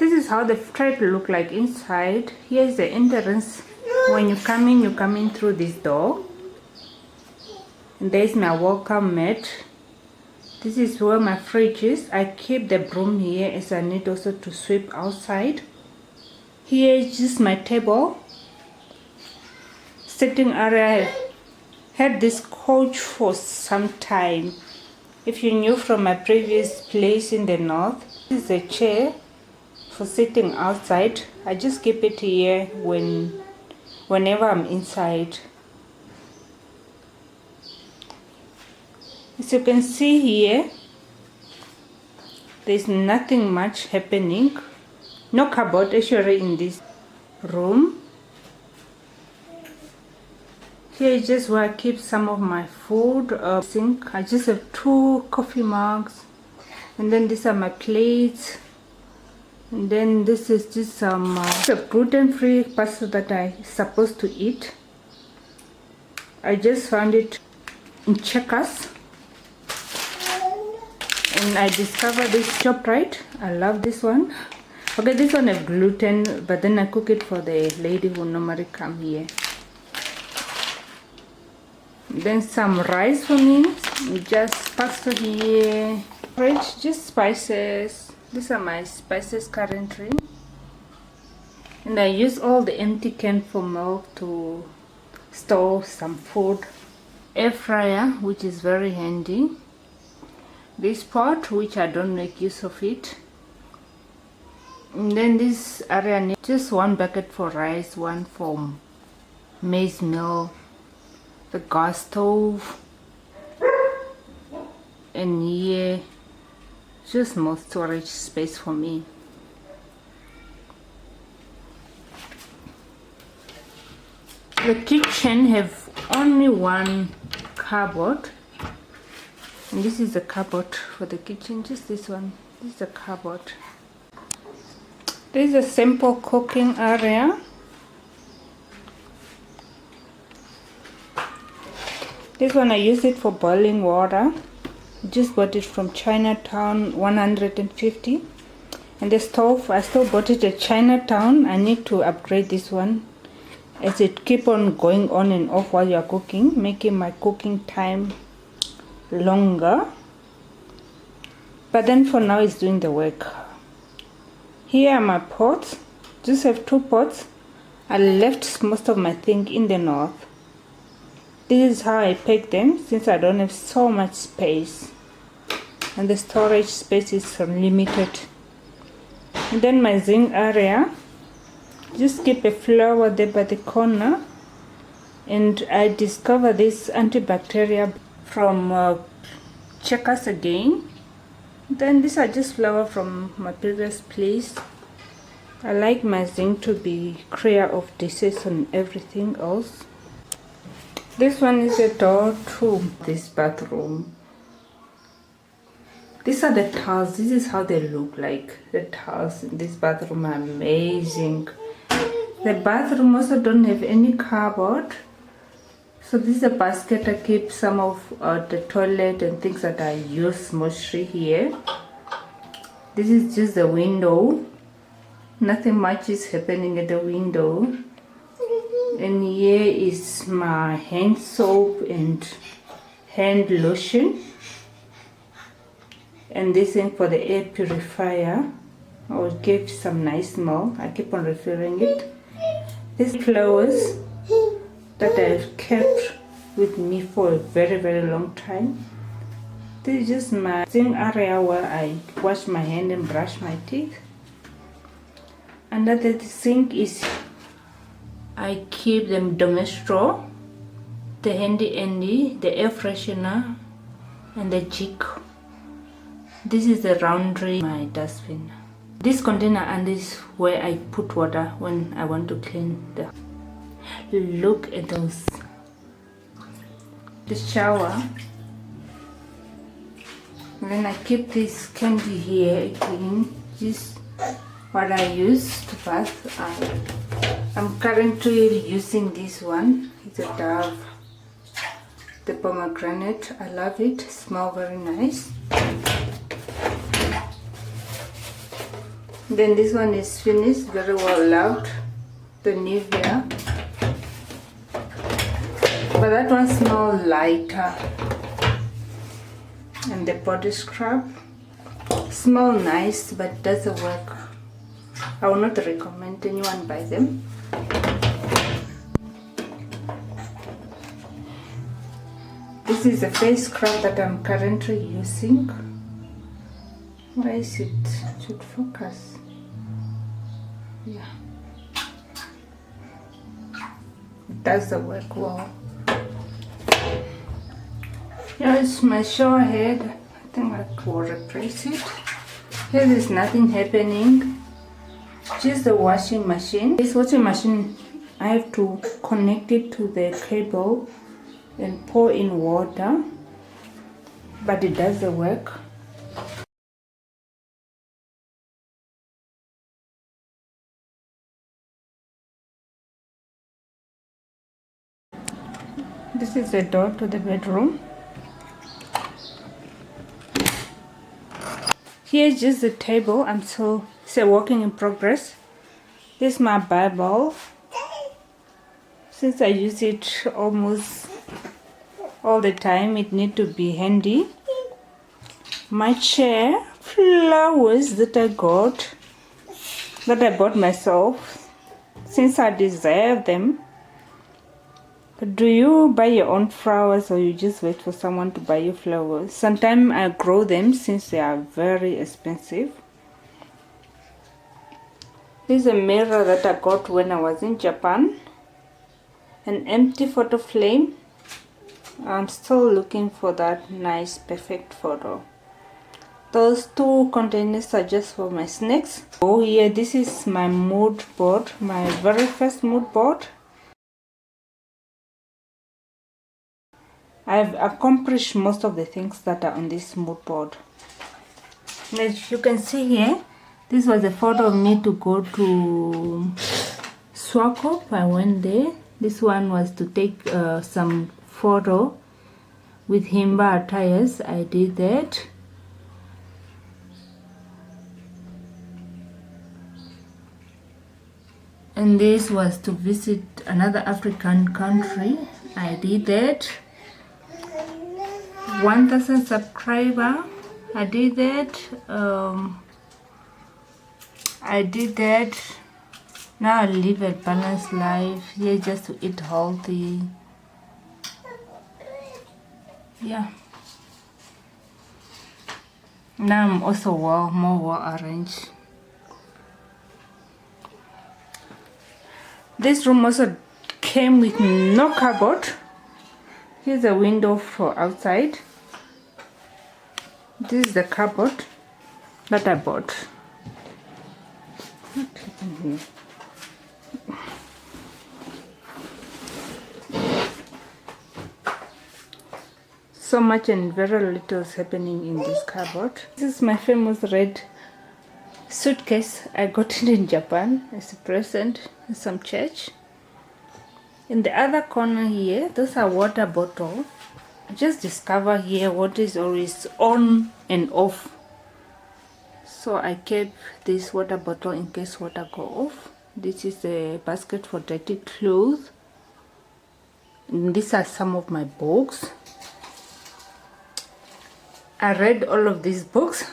This is how the flat look like inside. Here is the entrance. When you come in through this door. And there's my welcome mat. This is where my fridge is. I keep the broom here as I need also to sweep outside. Here is just my table. Sitting area. I had this couch for some time. If you knew from my previous place in the north, this is a chair for sitting outside. I just keep it here whenever I'm inside. As you can see here, there's nothing much happening. No cupboard actually in this room. Here is just where I keep some of my food. Sink. I just have 2 coffee mugs, and then these are my plates. And then this is just some gluten-free pasta that I'm supposed to eat. I just found it in Checkers. And I discovered this ShopRite. I love this one. Okay, this one has gluten, but then I cook it for the lady who normally come here. Then some rice for me. Just pasta here. Fridge, just spices. These are my spices currently. And I use all the empty can for milk to store some food. Air fryer, which is very handy. This pot, which I don't make use of it. And then this area needs just 1 bucket for rice, 1 for maize meal, the gas stove, and here just more storage space for me. The kitchen have only 1 cupboard. And this is the cupboard for the kitchen, just this one. This is the cupboard. This is a simple cooking area. This one I use it for boiling water. Just bought it from Chinatown, 150. And the stove, I still bought it at Chinatown. I need to upgrade this one, as it keep on going on and off while you are cooking, making my cooking time longer. But then for now it's doing the work. Here are my pots. Just have 2 pots. I left most of my thing in the north. This is how I pack them, since I don't have so much space and the storage space is limited. And then my zinc area, just keep a flower there by the corner. And I discovered this antibacterial from Checkers again. Then these are just flower from my previous place. I like my zinc to be clear of disease and everything else. This one is a door to this bathroom. These are the tiles. This is how they look like. The tiles in this bathroom are amazing. The bathroom also don't have any cupboard. So this is a basket. I keep some of the toilet and things that I use mostly here. This is just the window. Nothing much is happening at the window. And here is my hand soap and hand lotion. And this thing for the air purifier. I will give some nice smell. I keep on refilling it. These flowers that I've kept with me for a very, very long time. This is just my sink area where I wash my hand and brush my teeth. Another sink is I keep them domestic, the handy Andy, the air freshener, and the jig. This is the laundry, my dustbin. This container and this where I put water when I want to clean the. Look at those. The shower. And then I keep this candy here again. Just what I use to bath. I'm currently using this one. It's a Dove. The pomegranate. I love it. Smells very nice. Then this one is finished, very well loved, the Nivea. But that one smells lighter. And the body scrub smell nice, but doesn't work. I will not recommend anyone buy them. This is the face scrub that I'm currently using. Why is it? Should focus. Yeah. It does the work well. Here is my shower head. I think I will replace it. Here is nothing happening. Just the washing machine. This washing machine, I have to connect it to the cable and pour in water, but it does the work. This is the door to the bedroom. Here's just the table. It's a working in progress. This is my Bible. Since I use it almost all the time, it needs to be handy. My chair, flowers that I bought myself, since I deserve them. Do you buy your own flowers, or you just wait for someone to buy you flowers? Sometimes I grow them since they are very expensive. This is a mirror that I got when I was in Japan. An empty photo frame. I'm still looking for that nice perfect photo. Those two containers are just for my snacks. Oh yeah, this is my mood board, my very first mood board. I've accomplished most of the things that are on this mood board. As you can see here, this was a photo of me to go to Swakop. I went there. This one was to take some photo with Himba attires. I did that. And this was to visit another African country. I did that. 1,000 subscriber. I did that. Now I live a balanced life. Here just to eat healthy. Yeah. Now I'm also more well arranged. This room also came with no cupboard. Here's a window for outside. This is the cupboard that I bought. So much and very little is happening in this cupboard. This is my famous red suitcase. I got it in Japan as a present in some church. In the other corner here, those are water bottles. I just discovered here water is always on and off. So I kept this water bottle in case water go off. This is a basket for dirty clothes. And these are some of my books. I read all of these books.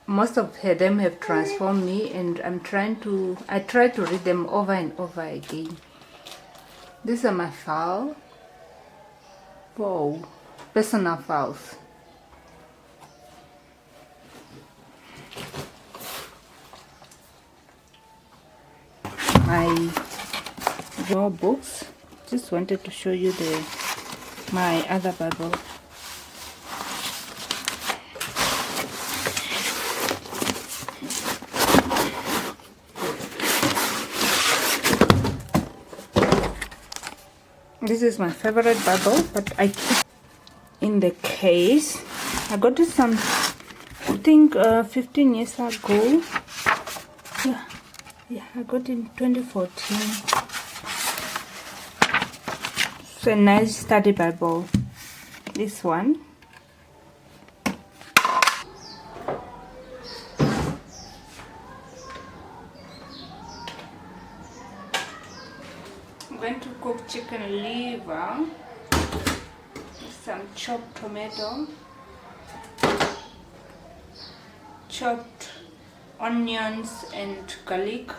Most of them have transformed me, and I try to read them over and over again. These are my files. Whoa, personal files. My drawer books. Just wanted to show you my other Bible. This is my favorite Bible, but I keep in the case. I got it some, I think 15 years ago. Yeah, I got it in 2014. It's a nice study Bible. This one. chicken liver, some chopped tomato, chopped onions and garlic.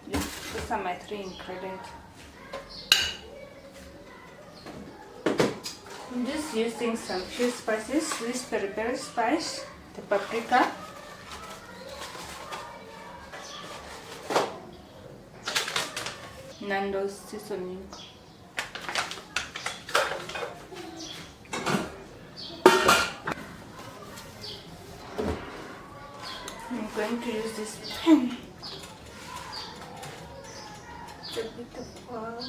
These are my 3 ingredients. I'm just using some few spices. This peri spice, the paprika, Nando's seasoning. I'm going to use this pen. A bit of oil.